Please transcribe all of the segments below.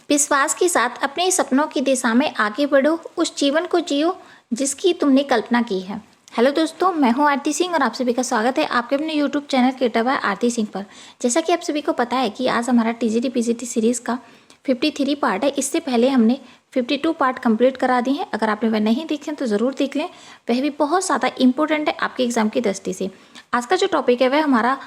विश्वास के साथ अपने सपनों की दिशा में आगे बढ़ो, उस जीवन को जियो जिसकी तुमने कल्पना की है। हेलो दोस्तों, मैं हूं आरती सिंह और आप सभी का स्वागत है आपके अपने यूट्यूब चैनल क्रिएटिव बाय आरती सिंह पर। जैसा कि आप सभी को पता है कि आज हमारा टीजीटी पीजीटी सीरीज़ का 53 पार्ट है। इससे पहले हमने 52 पार्ट कंप्लीट करा दिए हैं। अगर आपने वह नहीं देखे तो ज़रूर देख लें, वह भी बहुत ज़्यादा इंपॉर्टेंट है आपके एग्जाम की दृष्टि से। आज का जो टॉपिक है वह हमारा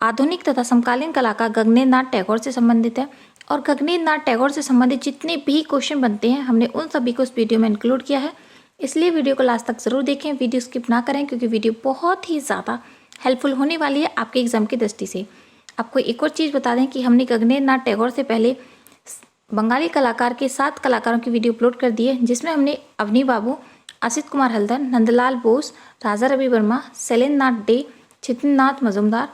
आधुनिक तथा समकालीन कलाकार गगनेंद्र नाथ टैगोर से संबंधित है। और गगनेंद्र नाथ टैगोर से संबंधित जितने भी क्वेश्चन बनते हैं हमने उन सभी को इस वीडियो में इंक्लूड किया है, इसलिए वीडियो को लास्ट तक ज़रूर देखें, वीडियो स्किप ना करें क्योंकि वीडियो बहुत ही ज़्यादा हेल्पफुल होने वाली है आपके एग्जाम की दृष्टि से। आपको एक और चीज़ बता दें कि हमने गगनेंद्र नाथ टैगोर से पहले बंगाली कलाकार के 7 कलाकारों की वीडियो अपलोड कर दी है, जिसमें हमने अवनी बाबू, असित कुमार हल्दर, नंदलाल बोस, राजा रवि वर्मा, शैलेंद्र नाथ डे, छितनाथ मजुमदार,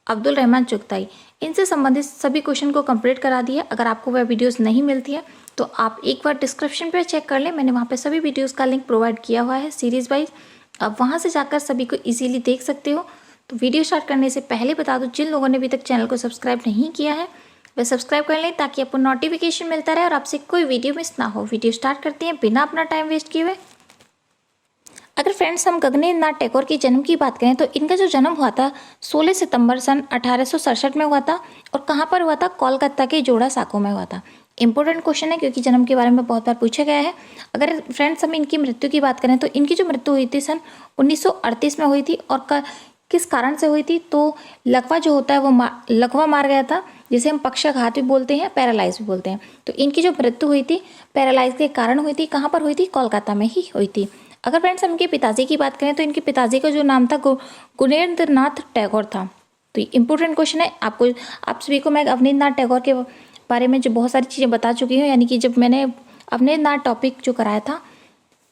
अब्दुल रहमान चुगताई, इनसे संबंधित सभी क्वेश्चन को कंप्लीट करा दिया। अगर आपको वह वीडियोस नहीं मिलती है तो आप एक बार डिस्क्रिप्शन पे चेक कर लें, मैंने वहाँ पे सभी वीडियोस का लिंक प्रोवाइड किया हुआ है सीरीज़ वाइज। आप वहाँ से जाकर सभी को इजीली देख सकते हो। तो वीडियो स्टार्ट करने से पहले बता दूँ, जिन लोगों ने अभी तक चैनल को सब्सक्राइब नहीं किया है वह सब्सक्राइब कर लें ताकि आपको नोटिफिकेशन मिलता रहे और आपसे कोई वीडियो मिस ना हो। वीडियो स्टार्ट करते हैं बिना अपना टाइम वेस्ट किए हुए। अगर फ्रेंड्स हम गगनेंद्र नाथ टैगोर के जन्म की बात करें तो इनका जो जन्म हुआ था 16 सितंबर सन 1867 में हुआ था। और कहाँ पर हुआ था? कोलकाता के जोड़ा साको में हुआ था। इंपॉर्टेंट क्वेश्चन है क्योंकि जन्म के बारे में बहुत बार पूछा गया है। अगर फ्रेंड्स हम इनकी मृत्यु की बात करें तो इनकी जो मृत्यु हुई थी सन 1938 में हुई थी। और किस कारण से हुई थी? तो लकवा जो होता है वो लकवा मार गया था, जिसे हम पक्षाघात भी बोलते हैं, पैरालाइज भी बोलते हैं। तो इनकी जो मृत्यु हुई थी पैरालाइज के कारण हुई थी। कहाँ पर हुई थी? कोलकाता में ही हुई थी। अगर फ्रेंड्स हम इनके पिताजी की बात करें तो इनके पिताजी का जो नाम था गुणेंद्र नाथ टैगोर था। तो इंपॉर्टेंट क्वेश्चन है। आप सभी को मैं अवनींद्र नाथ टैगोर के बारे में जो बहुत सारी चीज़ें बता चुकी हूँ, यानी कि जब मैंने अवनींद्र नाथ टॉपिक जो कराया था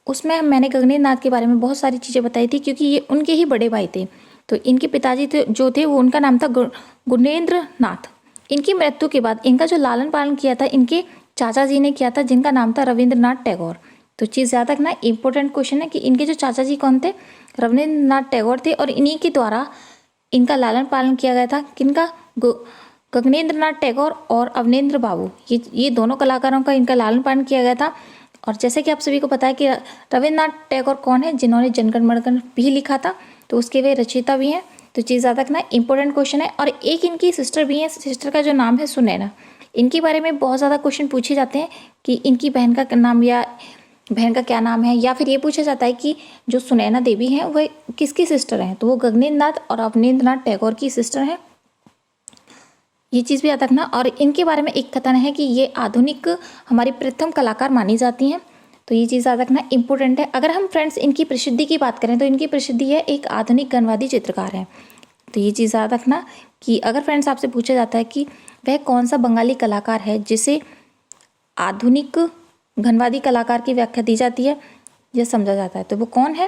उसमें मैंने गगनेंद्र नाथ के बारे में बहुत सारी चीज़ें बताई थी, क्योंकि ये उनके ही बड़े भाई थे। तो इनके पिताजी जो थे वो उनका नाम था गुणेंद्र नाथ। इनकी मृत्यु के बाद इनका जो लालन पालन किया था इनके चाचा जी ने किया था, जिनका नाम था रविंद्रनाथ टैगोर। तो चीज़ याद रखना, इंपॉर्टेंट क्वेश्चन है कि इनके जो चाचा जी कौन थे? रविंद्रनाथ टैगोर थे। और इन्हीं के द्वारा इनका लालन पालन किया गया था। किनका? गगनेंद्र नाथ टैगोर और अवनेंद्र बाबू, ये दोनों कलाकारों का इनका लालन पालन किया गया था। और जैसे कि आप सभी को पता है कि रविंद्रनाथ टैगोर कौन है? जिन्होंने जनगण मनगण भी लिखा था, तो उसके वे रचयिता भी हैं। तो चीज़ याद रखना, इंपॉर्टेंट क्वेश्चन है। और एक इनकी सिस्टर भी है, सिस्टर का जो नाम है सुनैना। इनके बारे में बहुत ज़्यादा क्वेश्चन पूछे जाते हैं कि इनकी बहन का नाम या बहन का क्या नाम है, या फिर ये पूछा जाता है कि जो सुनैना देवी हैं वह किसकी सिस्टर हैं? तो वो गगनेंद्र नाथ और अवनींद्र नाथ टैगोर की सिस्टर हैं। ये चीज़ भी याद रखना। और इनके बारे में एक कथन है कि ये आधुनिक हमारी प्रथम कलाकार मानी जाती हैं। तो ये चीज़ याद रखना इंपॉर्टेंट है। अगर हम फ्रेंड्स इनकी प्रसिद्धि की बात करें तो इनकी प्रसिद्धि है एक आधुनिक घनवादी चित्रकार है। तो ये चीज़ याद रखना कि अगर फ्रेंड्स आपसे पूछा जाता है कि वह कौन सा बंगाली कलाकार है जिसे आधुनिक घनवादी कलाकार की व्याख्या दी जाती है यह समझा जाता है, तो वो कौन है?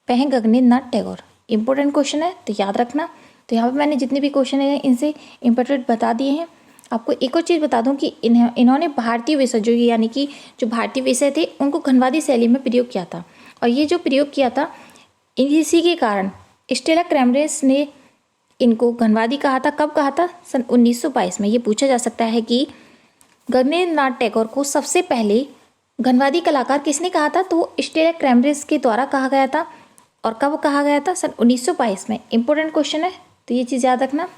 वह है गगनेंद्र नाथ टैगोर। इंपॉर्टेंट क्वेश्चन है, तो याद रखना। तो यहाँ पे मैंने जितने भी क्वेश्चन हैं इनसे इंपॉर्टेंट बता दिए हैं। आपको एक और चीज़ बता दूं कि इन्होंने भारतीय विषय जो यानी कि जो भारतीय विषय थे उनको घनवादी शैली में प्रयोग किया था। और ये जो प्रयोग किया था इसी के कारण स्टेला क्रैमरेस ने इनको घनवादी कहा था। कब कहा था? सन 1922 में। ये पूछा जा सकता है कि गगनेंद्र नाथ टैगोर को सबसे पहले घनवादी कलाकार किसने कहा था? तो वो स्टेला क्रैमरेस के द्वारा कहा गया था। और कब कहा गया था? सन 1922 में। इंपॉर्टेंट क्वेश्चन है, तो ये चीज़ याद रखना।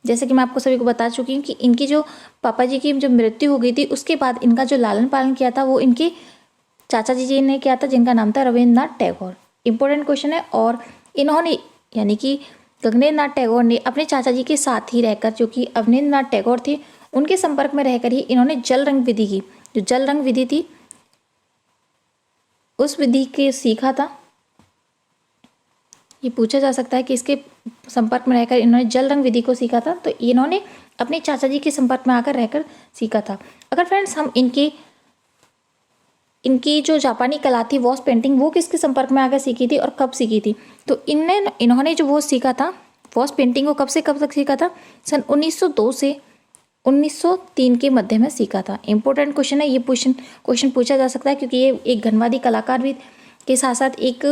जैसे कि मैं आपको सभी को बता चुकी हूँ कि इनकी जो पापा जी की जो मृत्यु हो गई थी उसके बाद इनका जो लालन पालन किया था वो इनके चाचा जी ने किया था, जिनका नाम था रविंद्रनाथ टैगोर। इंपॉर्टेंट क्वेश्चन है। और इन्होंने यानी कि गगनेंद्र नाथ टैगोर ने अपने चाचा जी के साथ ही रहकर, जो कि अवनींद्र नाथ टैगोर थे, उनके संपर्क में रहकर ही इन्होंने जल रंग विधि की, जो जल रंग विधि थी उस विधि के सीखा था। ये पूछा जा सकता है कि इसके संपर्क में रहकर इन्होंने जल रंग विधि को सीखा था। तो इन्होंने अपने चाचा जी के संपर्क में आकर रहकर सीखा था। अगर फ्रेंड्स हम इनकी जो जापानी कला थी वॉश पेंटिंग, वो किसके संपर्क में आकर सीखी थी और कब सीखी थी? तो इन्होंने जो वो सीखा था वॉश पेंटिंग को कब से कब तक सीखा था? सन 1902 से 1903 के मध्य में सीखा था। इंपॉर्टेंट क्वेश्चन है। ये क्वेश्चन पूछा जा सकता है क्योंकि ये एक घनवादी कलाकार भी के साथ साथ एक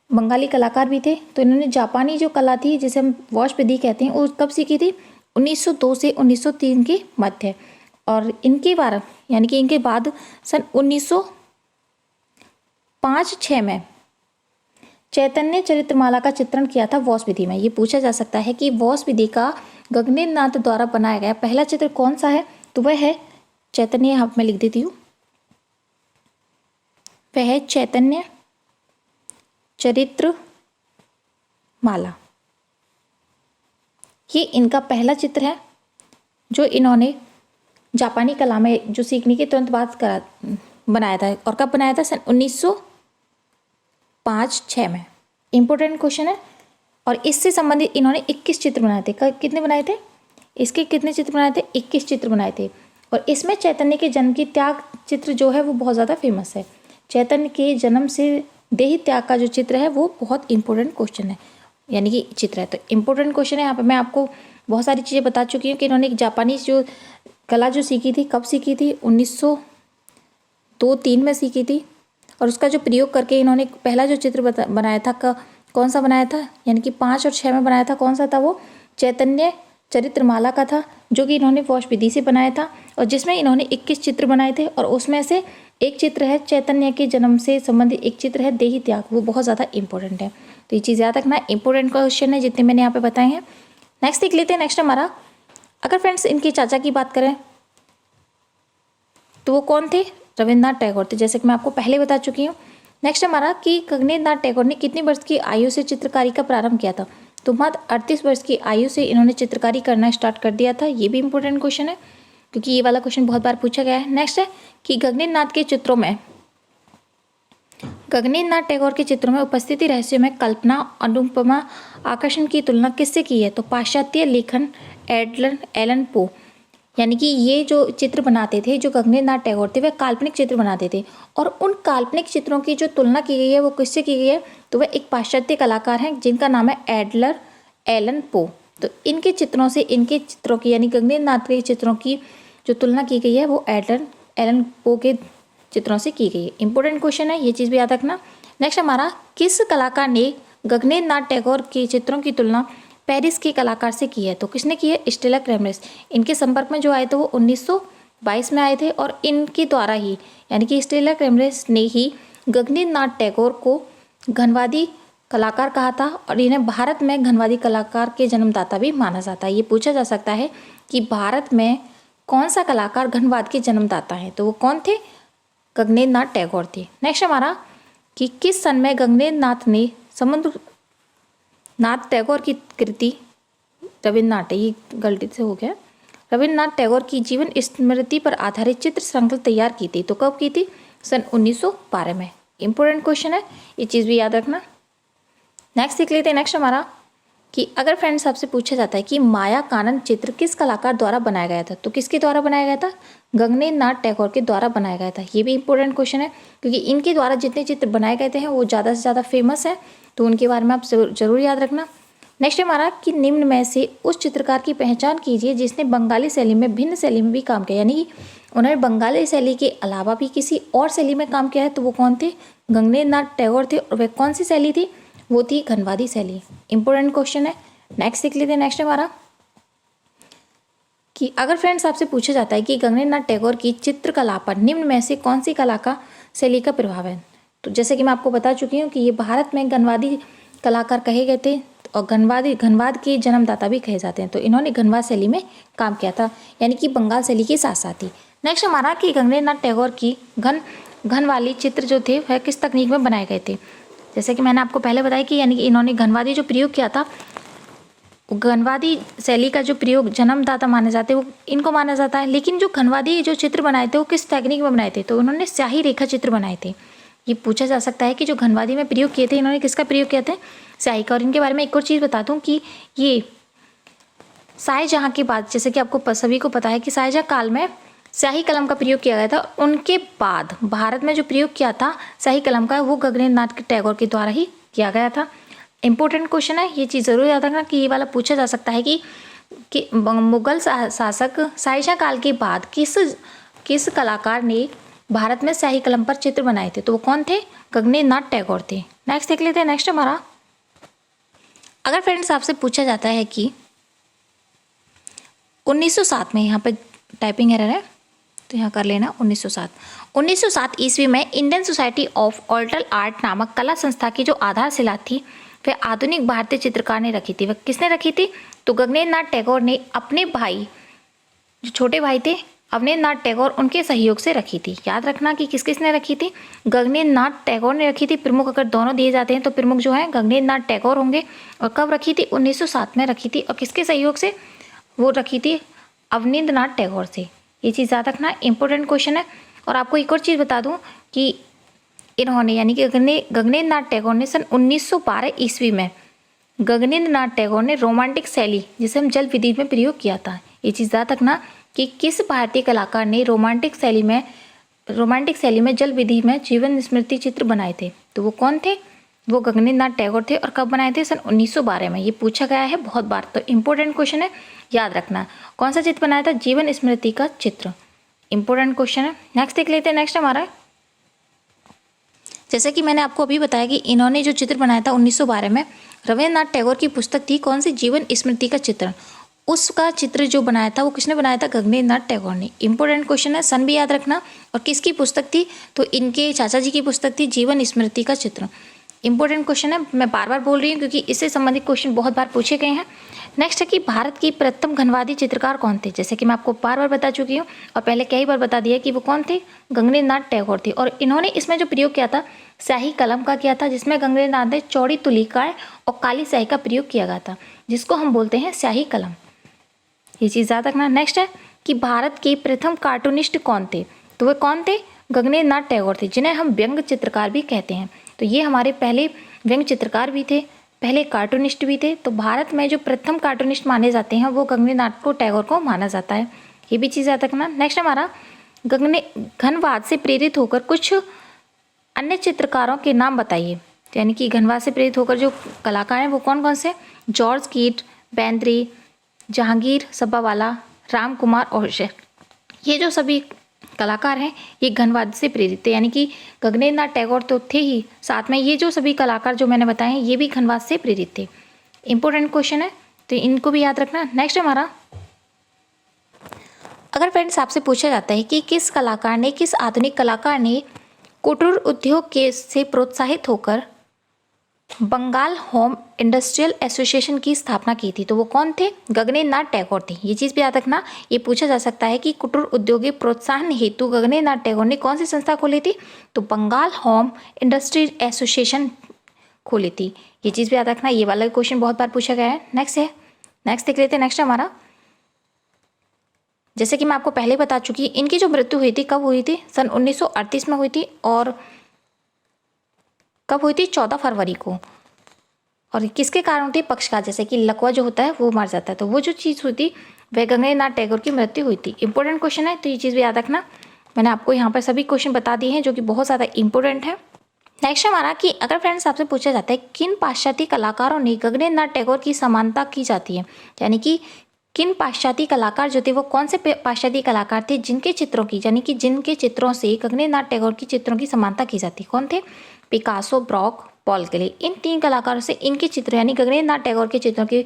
बंगाली कलाकार भी थे। तो इन्होंने जापानी जो कला थी जिसे हम वॉश विधि कहते हैं वो कब सीखी थी? 1902 से 1903 के मध्य। और इनके बार यानी कि इनके बाद सन 1905-6 में चैतन्य चरित्रमाला का चित्रण किया था वॉस विधि में। ये पूछा जा सकता है कि वॉस विधि का गगनेंद्र नाथ द्वारा बनाया गया पहला चित्र कौन सा है, तो वह है चैतन्य, यहाँ मैं लिख देती हूँ, वह है चैतन्य चरित्रमाला। ये इनका पहला चित्र है जो इन्होंने जापानी कला में जो सीखने के तुरंत बाद बनाया था। और कब बनाया था? सन 1905-6 में। इम्पोर्टेंट क्वेश्चन है। और इससे संबंधित इन्होंने 21 चित्र बनाए थे। कितने बनाए थे? इसके कितने चित्र बनाए थे? 21 चित्र बनाए थे। और इसमें चैतन्य के जन्म की त्याग चित्र जो है वो बहुत ज़्यादा फेमस है। चैतन्य के जन्म से देह त्याग का जो चित्र है वो बहुत इंपॉर्टेंट क्वेश्चन है, यानी कि चित्र है। तो इम्पोर्टेंट क्वेश्चन है। यहाँ पर मैं आपको बहुत सारी चीज़ें बता चुकी हूँ कि इन्होंने एक जापानीज जो कला जो सीखी थी, कब सीखी थी? 1902-3 में सीखी थी। और उसका जो प्रयोग करके इन्होंने पहला जो चित्र बनाया था, कौन सा बनाया था? यानी कि 5 और 6 में बनाया था। कौन सा था वो? चैतन्य चरित्रमाला का था, जो कि इन्होंने वॉश विधि से बनाया था और जिसमें इन्होंने 21 चित्र बनाए थे। और उसमें से एक चित्र है चैतन्य के जन्म से संबंधित, एक चित्र है देही त्याग। वो बहुत ज़्यादा इंपॉर्टेंट है, तो ये चीज़ याद रखना। इंपॉर्टेंट क्वेश्चन है जितने मैंने यहाँ पे बताए हैं। नेक्स्ट देख लेते हैं। नेक्स्ट हमारा, अगर फ्रेंड्स इनके चाचा की बात करें तो वो कौन थे? रविन्द्रनाथ टैगोर थे, जैसे कि मैं आपको पहले बता चुकी हूँ। नेक्स्ट हमारा कि गगनेंद्र नाथ टैगोर ने कितनी वर्ष की आयु से चित्रकारी का प्रारंभ किया था? तो मात्र 38 वर्ष की आयु से इन्होंने चित्रकारी करना स्टार्ट कर दिया था। ये भी इंपॉर्टेंट क्वेश्चन है क्योंकि ये वाला क्वेश्चन बहुत बार पूछा गया है। नेक्स्ट है कि गगनेंद्र नाथ के चित्रों में, गगनेंद्र नाथ टैगोर के चित्रों में उपस्थिति रहस्य में कल्पना, अनुपमा, आकर्षण की तुलना किससे की है? तो पाश्चात्य लेखन एलन पो, यानी कि ये जो चित्र बनाते थे, जो गगनेंद्र नाथ टैगोर थे, वह काल्पनिक चित्र बनाते थे। और उन काल्पनिक चित्रों की जो तुलना की गई है वो किससे की गई है? तो वह एक पाश्चात्य कलाकार हैं जिनका नाम है एलन पो। तो इनके चित्रों से, इनके चित्रों की यानी गगनेंद्र नाथ के चित्रों की जो तुलना की गई है वो एलन पो के चित्रों से की गई है। इंपॉर्टेंट क्वेश्चन है, ये चीज़ भी याद रखना। नेक्स्ट हमारा, किस कलाकार ने गगनेंद्र नाथ टैगोर के चित्रों की तुलना पेरिस के कलाकार से की है? तो किसने की है? स्टेला क्रेमरिस। इनके संपर्क में जो आए थे वो 1922 में आए थे और इनके द्वारा ही, यानी कि स्टेला क्रेमरिस ने ही गगनेंद्र नाथ टैगोर को घनवादी कलाकार कहा था और इन्हें भारत में घनवादी कलाकार के जन्मदाता भी माना जाता है। ये पूछा जा सकता है कि भारत में कौन सा कलाकार घनवाद के जन्मदाता है? तो वो कौन थे? गगनेंद्र नाथ टैगोर थे। नेक्स्ट हमारा कि किस सन में गगनेंद्र नाथ ने समुद्रनाथ टैगोर की कृति, रविन्द्रनाथ, ये गलती से हो गया, रविन्द्रनाथ टैगोर की जीवन स्मृति पर आधारित चित्र श्रृंखला तैयार की थी? तो कब की थी? सन 1912 में। इंपॉर्टेंट क्वेश्चन है, ये चीज़ भी याद रखना। नेक्स्ट देख लेते हैं। नेक्स्ट हमारा कि अगर फ्रेंड्स आपसे पूछा जाता है कि माया कानन चित्र किस कलाकार द्वारा बनाया गया था? तो किसके द्वारा बनाया गया था? गगनेंद्र नाथ टैगोर के द्वारा बनाया गया था। ये भी इंपॉर्टेंट क्वेश्चन है क्योंकि इनके द्वारा जितने चित्र बनाए गए थे वो ज़्यादा से ज़्यादा फेमस है, तो उनके बारे में आप जरूर याद रखना। नेक्स्ट हमारा कि निम्न में से उस चित्रकार की पहचान कीजिए जिसने बंगाली शैली में भिन्न शैली में भी काम किया, यानी कि उन्होंने बंगाली शैली के अलावा भी किसी और शैली में काम किया है। तो वो कौन थे? गगनेंद्र नाथ टैगोर थे। और वह कौन सी शैली थी? वो थी घनवादी शैली। इंपॉर्टेंट क्वेश्चन है। नेक्स्ट देख लेते हैं। नेक्स्ट हमारा कि अगर फ्रेंड्स आपसे पूछा जाता है कि गगनेंद्र नाथ टैगोर की चित्रकला पर निम्न में से कौन सी कला का शैली का प्रभाव है? तो जैसे कि मैं आपको बता चुकी हूँ कि ये भारत में घनवादी कलाकार कहे गए थे और घनवाद के जन्मदाता भी कहे जाते हैं। तो इन्होंने घनवाद शैली में काम किया था, यानी कि बंगाल शैली के साथ साथ ही। नेक्स्ट हमारा कि गगनेंद्र नाथ टैगोर की घन वाली चित्र जो थे वह किस तकनीक में बनाए गए थे? जैसे कि मैंने आपको पहले बताया कि यानी कि इन्होंने घनवादी जो प्रयोग किया था, घनवादी शैली का जो प्रयोग जन्मदाता माने जाते हैं वो इनको माना जाता है। लेकिन जो घनवादी जो चित्र बनाए थे वो किस तकनीक में बनाए थे? तो उन्होंने स्याही रेखा चित्र बनाए थे। ये पूछा जा सकता है कि जो घनवादी में प्रयोग किए थे इन्होंने किसका प्रयोग किया था? स्याही का। और इनके बारे में एक और चीज़ बता दूं कि ये शाहजहाँ के बाद, जैसे कि आपको सभी को पता है कि शाहजहाँ काल में स्याही कलम का प्रयोग किया गया था, उनके बाद भारत में जो प्रयोग किया था स्याही कलम का वो गगनेंद्र नाथ टैगोर के द्वारा ही किया गया था। इंपॉर्टेंट क्वेश्चन है, ये चीज़ ज़रूर याद रखना कि ये वाला पूछा जा सकता है कि मुगल शासक शाहजहाँ काल के बाद किस कलाकार ने भारत में स्याही कलम पर चित्र बनाए थे? तो वो कौन थे? गगनेंद्र नाथ टैगोर थे। नेक्स्ट देख लेते हैं। नेक्स्ट हमारा, अगर फ्रेंड्स आपसे पूछा जाता है कि 1907 में, यहाँ पे टाइपिंग एरर है, तो यहाँ कर लेना 1907। 1907 ईस्वी में Indian Society of Oriental Art नामक कला संस्था की जो आधारशिला थी वह आधुनिक भारतीय चित्रकार ने रखी थी। वह किसने रखी थी? तो गगनेंद्र नाथ टैगोर ने अपने भाई, जो छोटे भाई थे अवनेंद्र नाथ टैगोर, उनके सहयोग से रखी थी। याद रखना कि किस किसने रखी थी? गगनेंद्र नाथ टैगोर ने रखी थी। प्रमुख अगर दोनों दिए जाते हैं तो प्रमुख जो है गगनेंद्र नाथ टैगोर होंगे। और कब रखी थी? 1907 में रखी थी। और किसके सहयोग से? वो रखी थी अवनेंद्र नाथ टैगोर से। ये चीज़ याद रखना, इंपॉर्टेंट क्वेश्चन है। और आपको एक और चीज़ बता दूं कि इन्होंने यानी कि गगनेंद्र नाथ टैगोर ने सन 1912 ईस्वी में गगनेंद्र नाथ टैगोर ने रोमांटिक शैली, जिसे हम जल विधि में प्रयोग किया था। ये चीज़ याद रखना कि किस भारतीय कलाकार ने रोमांटिक शैली में जल विधि में जीवन स्मृति चित्र बनाए थे? तो वो कौन थे? वो गगनेंद्र नाथ टैगोर थे। और कब बनाए थे? सन 1912 में। ये पूछा गया है बहुत बार, तो इंपॉर्टेंट क्वेश्चन है, याद रखना। कौन सा चित्र बनाया था? जीवन स्मृति का चित्र। इंपॉर्टेंट क्वेश्चन है। नेक्स्ट देख लेते हैं। नेक्स्ट हमारा, जैसे कि मैंने आपको अभी बताया कि इन्होंने जो चित्र बनाया था 1912 में, रविन्द्रनाथ टैगोर की पुस्तक थी कौन सी? जीवन स्मृति का चित्र। उसका चित्र जो बनाया था वो किसने बनाया था? गगनेंद्र नाथ टैगोर ने। इंपॉर्टेंट क्वेश्चन है, सन भी याद रखना। और किसकी पुस्तक थी? तो इनके चाचा जी की पुस्तक थी जीवन स्मृति का चित्र। इंपॉर्टेंट क्वेश्चन है, मैं बार बार बोल रही हूँ क्योंकि इससे संबंधित क्वेश्चन बहुत बार पूछे गए हैं। नेक्स्ट है कि भारत की प्रथम घनवादी चित्रकार कौन थे? जैसे कि मैं आपको बार बार बता चुकी हूँ और पहले कई बार बता दिया कि वो कौन थे? गगनेंद्र नाथ टैगोर थे। और इन्होंने इसमें जो प्रयोग किया था स्याही कलम का किया था, जिसमें गगनेंद्र नाथ ने चौड़ी तुलिकाएं और काली स्याही का प्रयोग किया गया था, जिसको हम बोलते हैं स्याही कलम। ये चीज़ याद रखना। नेक्स्ट है कि भारत के प्रथम कार्टूनिस्ट कौन थे? तो वे कौन थे? गगनेंद्र नाथ टैगोर थे, जिन्हें हम व्यंग्य चित्रकार भी कहते हैं। तो ये हमारे पहले व्यंग्य चित्रकार भी थे, पहले कार्टूनिस्ट भी थे। तो भारत में जो प्रथम कार्टूनिस्ट माने जाते हैं वो गगनेंद्र नाथ टैगोर को माना जाता है। ये भी चीज़ याद रखना। नेक्स्ट हमारा, घनवाद से प्रेरित होकर कुछ अन्य चित्रकारों के नाम बताइए। यानी कि घनवाद से प्रेरित होकर जो कलाकार हैं वो कौन कौन से? जॉर्ज कीट, बेंद्रे, जहांगीर सब्बावाला, राम कुमार और ये जो सभी कलाकार हैं ये घनवाद से प्रेरित थे। यानी कि गगनेंद्र नाथ टैगोर तो थे ही, साथ में ये जो सभी कलाकार जो मैंने बताए हैं ये भी घनवाद से प्रेरित थे। इंपॉर्टेंट क्वेश्चन है, तो इनको भी याद रखना। नेक्स्ट हमारा, अगर फ्रेंड्स आपसे पूछा जाता है कि किस आधुनिक कलाकार ने कुटीर उद्योग के से प्रोत्साहित होकर बंगाल होम इंडस्ट्रियल एसोसिएशन की स्थापना की थी, तो वो कौन थे? गगनेंद्र नाथ टैगोर थे। ये चीज़ भी याद रखना। ये पूछा जा सकता है कि कुटीर उद्योग प्रोत्साहन हेतु गगनेंद्र नाथ टैगोर ने कौन सी संस्था खोली थी? तो बंगाल होम इंडस्ट्रियल एसोसिएशन खोली थी। ये चीज़ भी याद रखना। ये वाला क्वेश्चन बहुत बार पूछा गया है। नेक्स्ट देख लेते हैं। नेक्स्ट हमारा, जैसे कि मैं आपको पहले बता चुकी, इनकी जो मृत्यु हुई थी कब हुई थी? सन 1938 में हुई थी। और कब हुई थी? 14 फरवरी को। और किसके कारण थी? पक्षघात, जैसे कि लकवा जो होता है वो मर जाता है, तो वो जो चीज़ हुई थी वह गगनेंद्र नाथ टैगोर की मृत्यु हुई थी। इंपॉर्टेंट क्वेश्चन है, तो ये चीज़ भी याद रखना। मैंने आपको यहाँ पर सभी क्वेश्चन बता दिए हैं जो कि बहुत ज़्यादा इंपॉर्टेंट है। नेक्स्ट हमारा, कि अगर फ्रेंड्स आपसे पूछा जाता है किन पाश्चात्य कलाकारों ने गगनेंद्र नाथ टैगोर की समानता की जाती है, यानी कि किन पाश्चात्य कलाकार जो थे वो कौन से पाश्चात्य कलाकार थे जिनके चित्रों की, यानी कि जिनके चित्रों से गगनेंद्र नाथ टैगोर की चित्रों की समानता की जाती, कौन थे? Picasso, Braque, Paul Klee. इन 3 कलाकारों से इनके चित्र यानी गगनेंद्र नाथ टैगोर के चित्रों की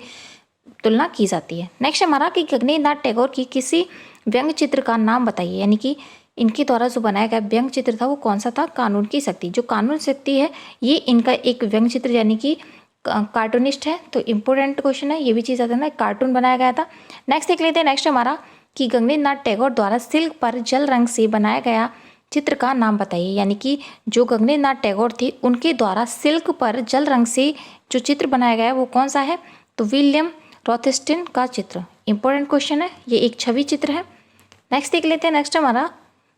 तुलना की जाती है। नेक्स्ट हमारा, कि गगनेंद्र नाथ टैगोर की किसी व्यंग्य चित्र का नाम बताइए, यानी कि इनके द्वारा जो बनाया गया व्यंग्य चित्र था वो कौन सा था? कानून की शक्ति। जो कानून शक्ति है ये इनका एक व्यंग्य चित्र यानी कि कार्टूनिस्ट है। तो इंपॉर्टेंट क्वेश्चन है, ये भी चीज़ आता है ना, कार्टून बनाया गया था। नेक्स्ट देख लेते हैं। नेक्स्ट हमारा, कि गगनेंद्र नाथ टैगोर द्वारा सिल्क पर जल रंग से बनाया गया चित्र का नाम बताइए। यानी कि जो गगनेंद्र नाथ टैगोर थे उनके द्वारा सिल्क पर जल रंग से जो चित्र बनाया गया है वो कौन सा है? तो विलियम रॉथस्टिन का चित्र। इंपॉर्टेंट क्वेश्चन है, ये एक छवि चित्र है। नेक्स्ट देख लेते हैं। नेक्स्ट हमारा,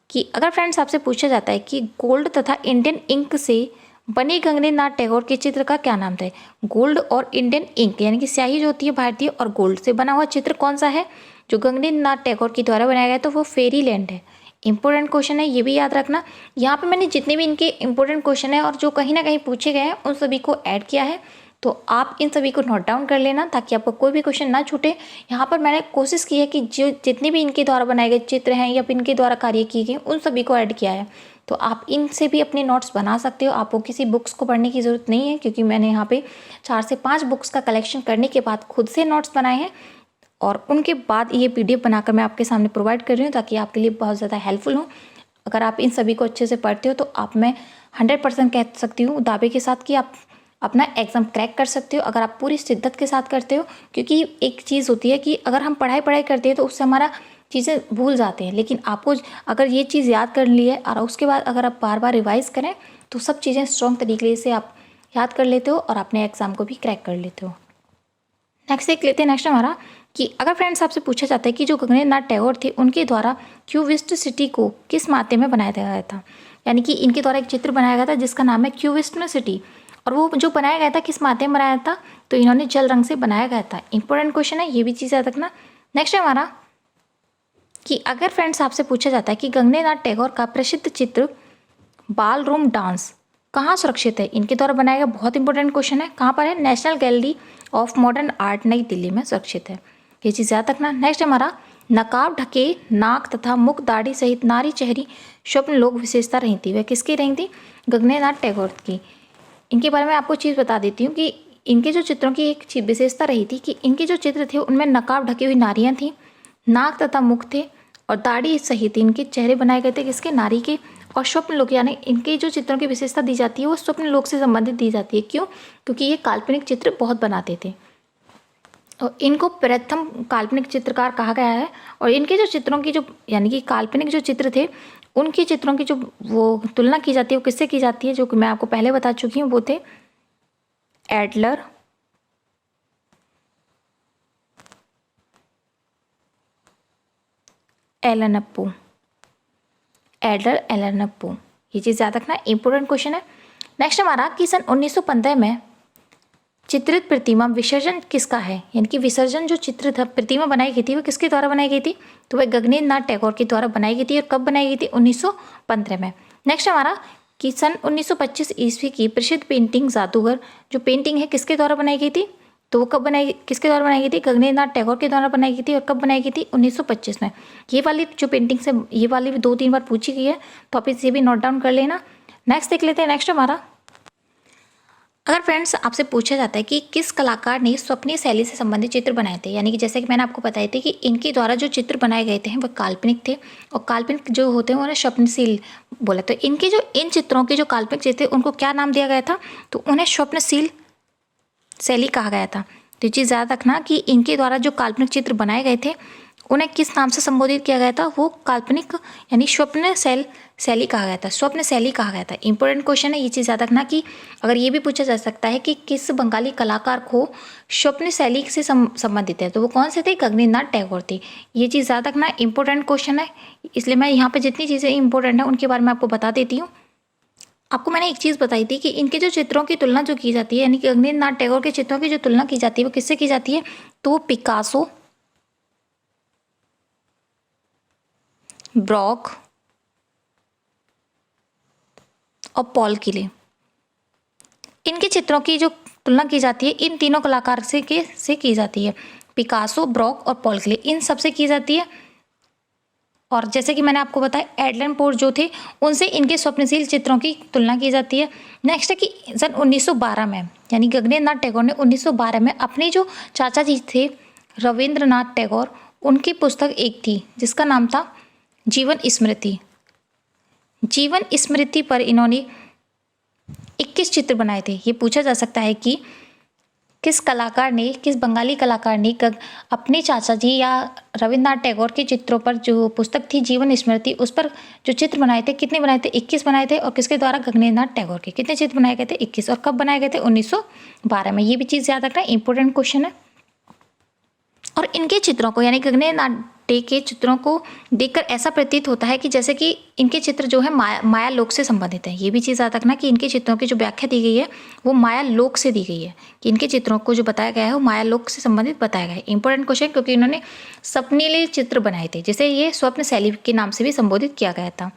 कि अगर फ्रेंड्स आपसे पूछा जाता है कि गोल्ड तथा इंडियन इंक से बने गगनेंद्र नाथ टैगोर के चित्र का क्या नाम था? गोल्ड और इंडियन इंक यानी कि स्याही जो होती है भारतीय, और गोल्ड से बना हुआ चित्र कौन सा है जो गगनेंद्र नाथ टैगोर के द्वारा बनाया गया? तो वो फेरी लैंड है। इंपॉर्टेंट क्वेश्चन है, ये भी याद रखना। यहाँ पे मैंने जितने भी इनके इंपॉर्टेंट क्वेश्चन है और जो कहीं ना कहीं पूछे गए हैं उन सभी को ऐड किया है, तो आप इन सभी को नोट डाउन कर लेना ताकि आपको कोई भी क्वेश्चन ना छूटे। यहाँ पर मैंने कोशिश की है कि जो जितने भी इनके द्वारा बनाए गए चित्र हैं या इनके द्वारा कार्य किए गए उन सभी को ऐड किया है, तो आप इनसे भी अपने नोट्स बना सकते हो। आपको किसी बुक्स को पढ़ने की ज़रूरत नहीं है, क्योंकि मैंने यहाँ पे 4 से 5 बुक्स का कलेक्शन करने के बाद खुद से नोट्स बनाए हैं। और उनके बाद ये PDF बनाकर मैं आपके सामने प्रोवाइड कर रही हूँ ताकि आपके लिए बहुत ज़्यादा हेल्पफुल हो। अगर आप इन सभी को अच्छे से पढ़ते हो तो आप मैं 100% कह सकती हूँ दावे के साथ कि आप अपना एग्ज़ाम क्रैक कर सकते हो अगर आप पूरी शिद्दत के साथ करते हो। क्योंकि एक चीज़ होती है कि अगर हम पढ़ाई करते हैं तो उससे हमारा चीज़ें भूल जाते हैं, लेकिन आपको अगर ये चीज़ याद कर ली है और उसके बाद अगर आप बार बार रिवाइज़ करें तो सब चीज़ें स्ट्रॉन्ग तरीके से आप याद कर लेते हो और अपने एग्ज़ाम को भी क्रैक कर लेते हो। नेक्स्ट देख लेते हैं। नेक्स्ट हमारा कि अगर फ्रेंड्स आपसे पूछा जाता है कि जो गगनेन्द्र नाथ टैगोर थे उनके द्वारा क्यूबिस्ट सिटी को किस माते में बनाया गया था, यानी कि इनके द्वारा एक चित्र बनाया गया था जिसका नाम है क्यूबिस्ट में सिटी, और वो जो बनाया गया था किस माते में बनाया था, तो इन्होंने जल रंग से बनाया गया था। इंपॉर्टेंट क्वेश्चन है, ये भी चीज़ याद रखना। नेक्स्ट है हमारा कि अगर फ्रेंड्स आपसे पूछा जाता है कि गगनेन्द्र नाथ टैगोर का प्रसिद्ध चित्र बाल रूम डांस कहाँ सुरक्षित है, इनके द्वारा बनाया गया, बहुत इंपॉर्टेंट क्वेश्चन है, कहाँ पर है, national gallery of modern art नई दिल्ली में सुरक्षित है, ये चीज़ याद रखना। नेक्स्ट हमारा नकाब ढके नाक तथा मुख दाढ़ी सहित नारी चेहरी स्वप्न लोक विशेषता रही थी, वह किसकी रही थी, गगनेन्द्र नाथ टैगोर की। इनके बारे में आपको चीज़ बता देती हूँ कि इनके जो चित्रों की एक विशेषता रही थी कि इनके जो चित्र थे उनमें नकाब ढकी हुई नारियाँ थीं, नाक तथा मुख थे और दाढ़ी सहित इनके चेहरे बनाए गए थे किसके, नारी के। और स्वप्न लोक यानी इनके जो चित्रों की विशेषता दी जाती है वो स्वप्न लोक से संबंधित दी जाती है। क्यों, क्योंकि ये काल्पनिक चित्र बहुत बनाते थे और इनको प्रथम काल्पनिक चित्रकार कहा गया है। और इनके जो चित्रों की जो यानी कि काल्पनिक जो चित्र थे उनके चित्रों की जो वो तुलना की जाती है वो किससे की जाती है, जो कि मैं आपको पहले बता चुकी हूँ, वो थे एडलर, एलन अप्पू, एडलर, एलन अप्पू, ये चीज़ याद रखना, इंपॉर्टेंट क्वेश्चन है। नेक्स्ट हमारा कि सन 1915 में चित्रित प्रतिमा विसर्जन किसका है, यानी कि विसर्जन जो चित्र था प्रतिमा बनाई गई थी वो किसके द्वारा बनाई गई थी, तो वह गगनेन्द्र नाथ टैगोर के द्वारा बनाई गई थी। और कब बनाई गई थी, 1915 में। नेक्स्ट हमारा कि सन 1925 ईस्वी की प्रसिद्ध पेंटिंग जादूगर जो पेंटिंग है किसके द्वारा बनाई गई थी, तो वो कब बनाई, किसके द्वारा बनाई गई थी, गगनेन्द्र नाथ टैगोर के द्वारा बनाई गई थी। और कब बनाई गई थी, 1925 में। ये वाली जो पेंटिंग्स है ये वाली भी 2-3 बार पूछी गई है, तो आप इसे भी नोट डाउन कर लेना। नेक्स्ट देख लेते हैं। नेक्स्ट हमारा अगर फ्रेंड्स आपसे पूछा जाता है कि किस कलाकार ने स्वप्नीय शैली से संबंधित चित्र बनाए थे, यानी कि जैसे कि मैंने आपको बताए थे कि इनके द्वारा जो चित्र बनाए गए थे वह काल्पनिक थे और काल्पनिक जो होते हैं उन्हें स्वप्नशील बोला। तो इनके जो इन चित्रों के जो काल्पनिक चित्र थे उनको क्या नाम दिया गया था, तो उन्हें स्वप्नशील शैली कहा गया था। तो ये चीज़ याद रखना कि इनके द्वारा जो काल्पनिक चित्र बनाए गए थे उन्हें किस नाम से संबोधित किया गया था, वो काल्पनिक यानी स्वप्न शैली कहा गया था, स्वप्न शैली कहा गया था। इंपॉर्टेंट क्वेश्चन है, ये चीज़ याद रखना कि अगर ये भी पूछा जा सकता है कि किस बंगाली कलाकार को स्वप्न शैली से संबंधित है, तो वो कौन से थे, गगनेन्द्र नाथ टैगोर थे। ये चीज़ याद रखना, इंपॉर्टेंट क्वेश्चन है, इसलिए मैं यहाँ पर जितनी चीज़ें इंपॉर्टेंट है उनके बारे में आपको बता देती हूँ। आपको मैंने एक चीज़ बताई थी कि इनके जो चित्रों की तुलना जो की जाती है, यानी कि गगनेन्द्र नाथ टैगोर के चित्रों की जो तुलना की जाती है वो किससे की जाती है, तो वो पिकासो, ब्रॉक और पॉल क्ले, इनके चित्रों की जो तुलना की जाती है इन तीनों कलाकार से की जाती है, पिकासो, ब्रॉक और पॉल क्ले, इन सब से की जाती है। और जैसे कि मैंने आपको बताया एडलन पोर जो थे उनसे इनके स्वप्नशील चित्रों की तुलना की जाती है। नेक्स्ट है कि सन 1912 में यानी गगनेन्द्र नाथ टैगोर ने 1912 में अपने जो चाचा जी थे रविंद्रनाथ टैगोर, उनकी पुस्तक एक थी जिसका नाम था जीवन स्मृति। जीवन स्मृति पर इन्होंने 21 चित्र बनाए थे। ये पूछा जा सकता है कि किस कलाकार ने, किस बंगाली कलाकार ने अपने चाचा जी या रविंद्रनाथ टैगोर के चित्रों पर जो पुस्तक थी जीवन स्मृति उस पर जो चित्र बनाए थे, कितने बनाए थे, 21 बनाए थे। और किसके द्वारा, गगनेन्द्र नाथ टैगोर के। कितने चित्र बनाए गए थे, 21। और कब बनाए गए थे, 1912 में। ये भी चीज़ याद रखना, इंपॉर्टेंट क्वेश्चन है। और इनके चित्रों को यानी गगनेन्द्र नाथ के चित्रों को देखकर ऐसा प्रतीत होता है कि जैसे कि इनके चित्र जो है माया लोक से संबंधित है। ये भी चीज़ याद रखना कि इनके चित्रों की जो व्याख्या दी गई है वो माया लोक से दी गई है, कि इनके चित्रों को जो बताया गया है वो माया लोक से संबंधित बताया गया है। इंपॉर्टेंट क्वेश्चन, क्योंकि इन्होंने स्वप्नील चित्र बनाए थे, जिसे ये स्वप्न शैली के नाम से भी संबोधित किया गया था।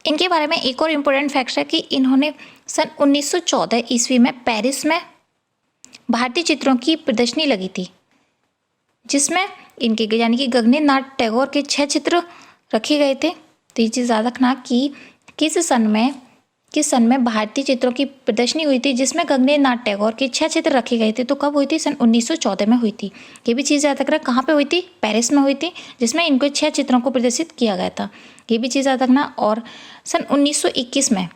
इनके बारे में एक और इम्पोर्टेंट फैक्ट है कि इन्होंने सन 1914 ईस्वी में पेरिस में भारतीय चित्रों की प्रदर्शनी लगी थी, जिसमें इनके यानी कि गगनेन्द्र नाथ टैगोर के 6 चित्र रखे गए थे। तो ये चीज़ याद रखना कि किस सन में किस सन में भारतीय चित्रों की प्रदर्शनी हुई थी जिसमें गगनेन्द्र नाथ टैगोर के 6 चित्र रखे गए थे? तो कब हुई थी? सन 1914 में हुई थी। ये भी चीज़ याद रखना, कहाँ पे हुई थी? पेरिस में हुई थी, जिसमें इनको 6 चित्रों को प्रदर्शित किया गया था। ये भी चीज़ याद रखना। और सन 1921 में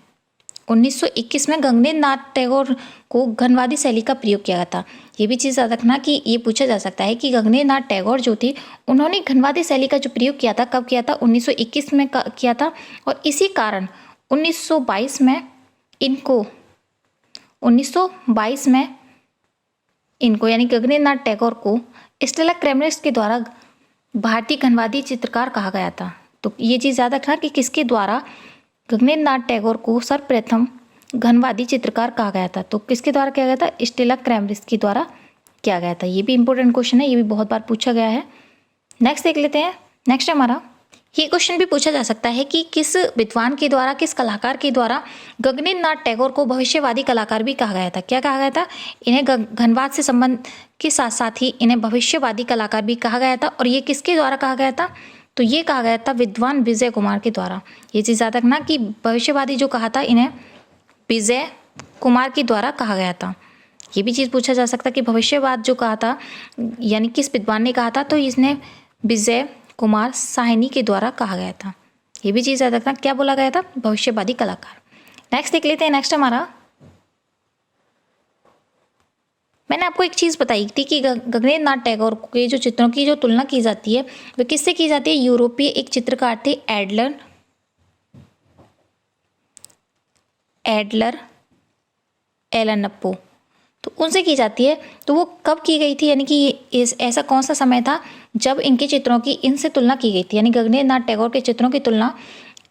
गगनेन्द्र नाथ टैगोर को घनवादी शैली का प्रयोग किया गया था। ये भी चीज़ याद रखना कि ये पूछा जा सकता है कि गगनेन्द्र नाथ टैगोर जो थे उन्होंने घनवादी शैली का जो प्रयोग किया था कब किया था? 1921 में किया था। और इसी कारण 1922 में इनको यानी गगनेन्द्र नाथ टैगोर को स्टेला क्रेमरिस के द्वारा भारतीय घनवादी चित्रकार कहा गया था। तो ये चीज़ याद रखना कि किसके द्वारा गगनेन्द्र नाथ टैगोर को सर्वप्रथम घनवादी चित्रकार कहा गया था? तो किसके द्वारा किया गया था? स्टेला क्रेमरिस के द्वारा किया गया था। ये भी इंपॉर्टेंट क्वेश्चन है, ये भी बहुत बार पूछा गया है। नेक्स्ट देख लेते हैं। नेक्स्ट हमारा ये क्वेश्चन भी पूछा जा सकता है कि किस विद्वान के द्वारा, किस कलाकार के द्वारा गगनेन्द्र नाथ टैगोर को भविष्यवादी कलाकार भी कहा गया था? क्या कहा गया था? इन्हें घनवाद से संबंध के साथ साथ ही इन्हें भविष्यवादी कलाकार भी कहा गया था। और ये किसके द्वारा कहा गया था? तो ये कहा गया था विद्वान विजय कुमार के द्वारा। ये चीज़ याद रखना कि भविष्यवादी जो कहा था इन्हें विजय कुमार के द्वारा कहा गया था। ये भी चीज़ पूछा जा सकता है कि भविष्यवाद जो कहा था यानी किस विद्वान ने कहा था? तो इसने विजय कुमार साहनी के द्वारा कहा गया था। ये भी चीज़ याद रखना, क्या बोला गया था? भविष्यवादी कलाकार। नेक्स्ट देख लेते हैं। नेक्स्ट हमारा, मैंने आपको एक चीज़ बताई थी कि गगनेन्द्र नाथ टैगोर के जो चित्रों की जो तुलना की जाती है वह किससे की जाती है? यूरोपीय एक चित्रकार थे एडलर एलन पो, तो उनसे की जाती है। तो वो कब की गई थी, यानी कि ऐसा कौन सा समय था जब इनके चित्रों की इनसे तुलना की गई थी? यानी गगनेन्द्र नाथ टैगोर के चित्रों की तुलना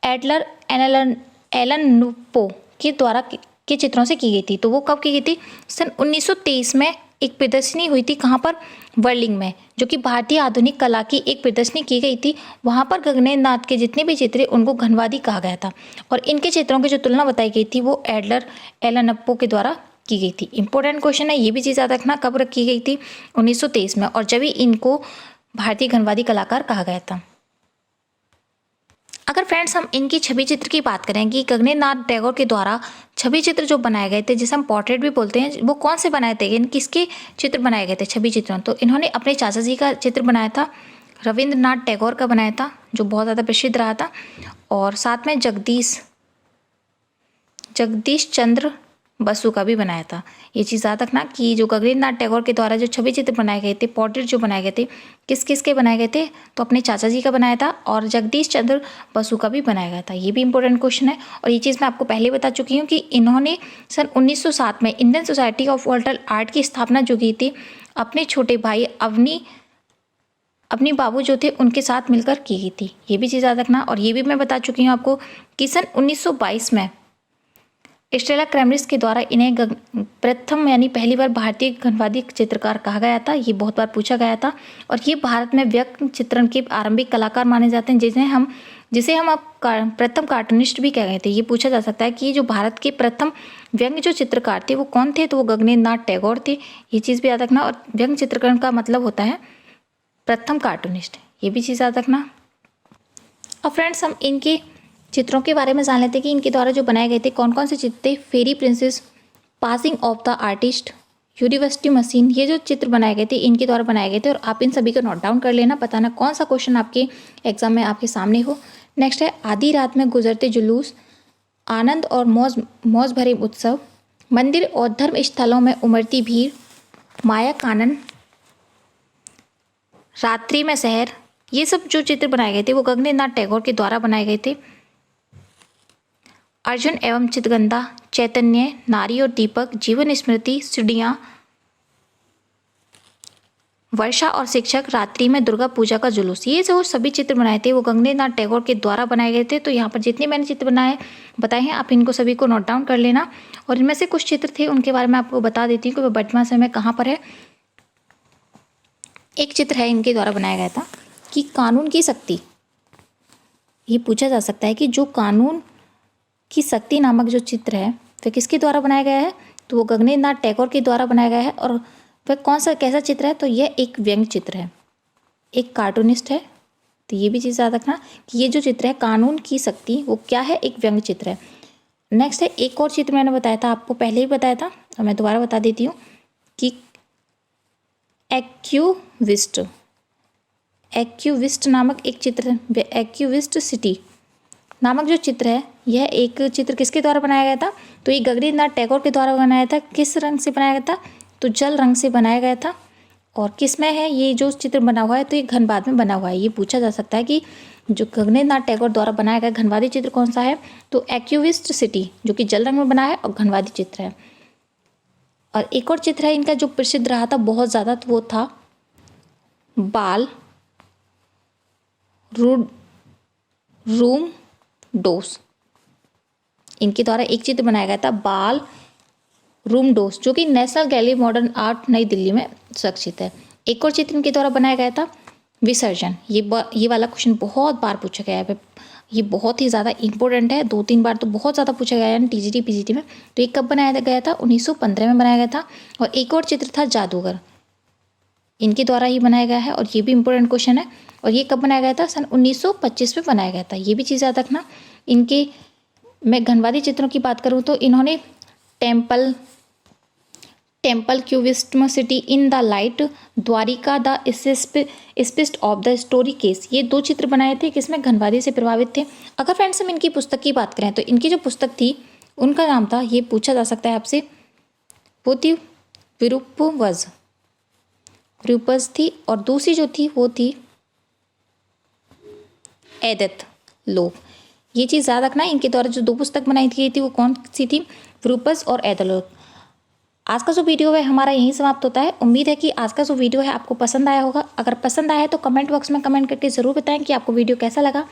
एडलर एलन पो के द्वारा के चित्रों से की गई थी। तो वो कब की गई थी? सन 1923 में एक प्रदर्शनी हुई थी। कहाँ पर? वर्लिंग में, जो कि भारतीय आधुनिक कला की एक प्रदर्शनी की गई थी। वहाँ पर गगनेन्द्र नाथ के जितने भी चित्र उनको घनवादी कहा गया था। और इनके चित्रों की जो तुलना बताई गई थी वो एडलर एलन पो के द्वारा की गई थी। इंपॉर्टेंट क्वेश्चन है, ये भी चीज़ याद रखना। कब की गई थी? 1923 में, और जब ही इनको भारतीय घनवादी कलाकार कहा गया था। अगर फ्रेंड्स हम इनकी छवि चित्र की बात करें कि गगनेन्द्र नाथ टैगोर के द्वारा छवि चित्र जो बनाए गए थे, जिसे हम पोर्ट्रेट भी बोलते हैं, वो कौन से बनाए थे? किसके चित्र बनाए गए थे छवि चित्रों? तो इन्होंने अपने चाचा जी का चित्र बनाया था, रविंद्रनाथ टैगोर का बनाया था जो बहुत ज़्यादा प्रसिद्ध रहा था। और साथ में जगदीश चंद्र बसु का भी बनाया था। ये चीज़ याद रखना कि जो गगनेन्द्र नाथ टैगोर के द्वारा जो छवि चित्र बनाए गए थे, पोर्ट्रेट जो बनाए गए थे, किस किस के बनाए गए थे? तो अपने चाचा जी का बनाया था और जगदीश चंद्र बसु का भी बनाया गया था। ये भी इंपॉर्टेंट क्वेश्चन है। और ये चीज़ मैं आपको पहले बता चुकी हूँ कि इन्होंने सन 1907 में Indian Society of water art की स्थापना जो की थी अपने छोटे भाई अपनी बाबू जो थे उनके साथ मिलकर की गई थी। ये भी चीज़ याद रखना। और ये भी मैं बता चुकी हूँ आपको कि सन 1922 में स्टेला क्रेमरिस के द्वारा इन्हें प्रथम यानी पहली बार भारतीय घनवादी चित्रकार कहा गया था। ये बहुत बार पूछा गया था। और ये भारत में व्यंग्य चित्रण के आरंभिक कलाकार माने जाते हैं, जिसे हम अब प्रथम कार्टूनिस्ट भी कह गए थे। ये पूछा जा सकता है कि जो भारत के प्रथम व्यंग्य जो चित्रकार थे वो कौन थे? तो वो गगनेन्द्र नाथ टैगोर थे। ये चीज़ भी याद रखना। और व्यंग्य चित्रकरण का मतलब होता है प्रथम कार्टूनिस्ट। ये भी चीज़ याद रखना। और फ्रेंड्स हम इनके चित्रों के बारे में जान लेते हैं कि इनके द्वारा जो बनाए गए थे कौन कौन से चित्र थे। Fairy princess, passing of the artist, university machine, ये जो चित्र बनाए गए थे इनके द्वारा बनाए गए थे। और आप इन सभी को नोट डाउन कर लेना, बताना कौन सा क्वेश्चन आपके एग्जाम में आपके सामने हो। नेक्स्ट है आधी रात में गुजरते जुलूस, आनंद और मौज भरे उत्सव, मंदिर और धर्म स्थलों में उमड़ती भीड़, माया कानन, रात्रि में शहर। ये सब जो चित्र बनाए गए थे वो गगनेन्द्र नाथ टैगोर के द्वारा बनाए गए थे। अर्जुन एवं चितगंधा, चैतन्य, नारी और दीपक, जीवन स्मृति, सीढ़ियाँ, वर्षा और शिक्षक, रात्रि में दुर्गा पूजा का जुलूस। ये जो सभी चित्र बनाए थे वो गगनेन्द्र नाथ टैगोर के द्वारा बनाए गए थे। तो यहाँ पर जितने मैंने चित्र बताए हैं आप इनको सभी को नोट डाउन कर लेना। और इनमें से कुछ चित्र थे उनके बारे में आपको बता देती हूँ कि वह वर्तमान समय कहाँ पर है। एक चित्र है इनके द्वारा बनाया गया था कि कानून की शक्ति। ये पूछा जा सकता है कि जो कानून की शक्ति नामक जो चित्र है वह किसके द्वारा बनाया गया है? तो वो गगनेन्द्र नाथ टैगोर के द्वारा बनाया गया है। और वह कैसा चित्र है? तो यह एक व्यंग्य चित्र है, एक कार्टूनिस्ट है। तो ये भी चीज़ याद रखना कि ये जो चित्र है कानून की शक्ति वो क्या है? एक व्यंग्य चित्र है। नेक्स्ट है एक और चित्र मैंने बताया था, आपको पहले ही बताया था और मैं दोबारा बता देती हूँ कि एक्यूविस्ट नामक एक चित्र है। एक्यूविस्ट सिटी नामक जो चित्र है, यह एक चित्र किसके द्वारा बनाया गया था? तो ये गगनेन्द्र नाथ टैगोर के द्वारा बनाया था। किस रंग से बनाया गया था? तो जल रंग से बनाया गया था। और किस में है ये जो चित्र बना हुआ है? तो ये घनबाद में बना हुआ है। ये पूछा जा सकता है कि जो गगनेन्द्र नाथ टैगोर द्वारा बनाया गया घनवादी चित्र कौन सा है? तो एक्यूविस्ट सिटी, जो कि जल रंग में बना है और घनवादी चित्र है। और एक और चित्र है इनका जो प्रसिद्ध रहा था बहुत ज़्यादा, तो वो था बाल रूम डोस। इनके द्वारा एक चित्र बनाया गया था बाल रूम डोस, जो कि नेशनल गैलरी मॉडर्न आर्ट नई दिल्ली में सुरक्षित है। एक और चित्र इनके द्वारा बनाया गया था विसर्जन। ये वाला क्वेश्चन बहुत बार पूछा गया है, ये बहुत ही ज़्यादा इंपॉर्टेंट है, 2-3 बार तो बहुत ज़्यादा पूछा गया है टीजीटी पीजीटी में। तो ये कब बनाया गया था? 1915 में बनाया गया था। और एक और चित्र था जादूगर, इनके द्वारा ही बनाया गया है और ये भी इंपॉर्टेंट क्वेश्चन है। और ये कब बनाया गया था? सन 1925 में बनाया गया था। ये भी चीज़ याद रखना। इनके मैं घनवादी चित्रों की बात करूँ तो इन्होंने temple cubism city in the light, Dwarka the spirit of the story case, ये 2 चित्र बनाए थे किसमें? घनवादी से प्रभावित थे। अगर फ्रेंड्स हम इनकी पुस्तक की बात करें तो इनकी जो पुस्तक थी उनका नाम था, ये पूछा जा सकता है आपसे, वो थी विरूपज थी। और दूसरी जो थी वो थी एदत लोक। ये चीज़ याद रखना, इनके द्वारा जो 2 पुस्तक बनाई थी वो कौन सी थी? विरूपज और एदलोक। आज का जो वीडियो है हमारा यहीं समाप्त होता है। उम्मीद है कि आज का जो वीडियो है आपको पसंद आया होगा। अगर पसंद आया है तो कमेंट बॉक्स में कमेंट करके ज़रूर बताएं कि आपको वीडियो कैसा लगा।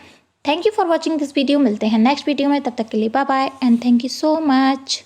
Thank you for watching this video. मिलते हैं नेक्स्ट वीडियो में, तब तक के लिए bye bye and thank you so much.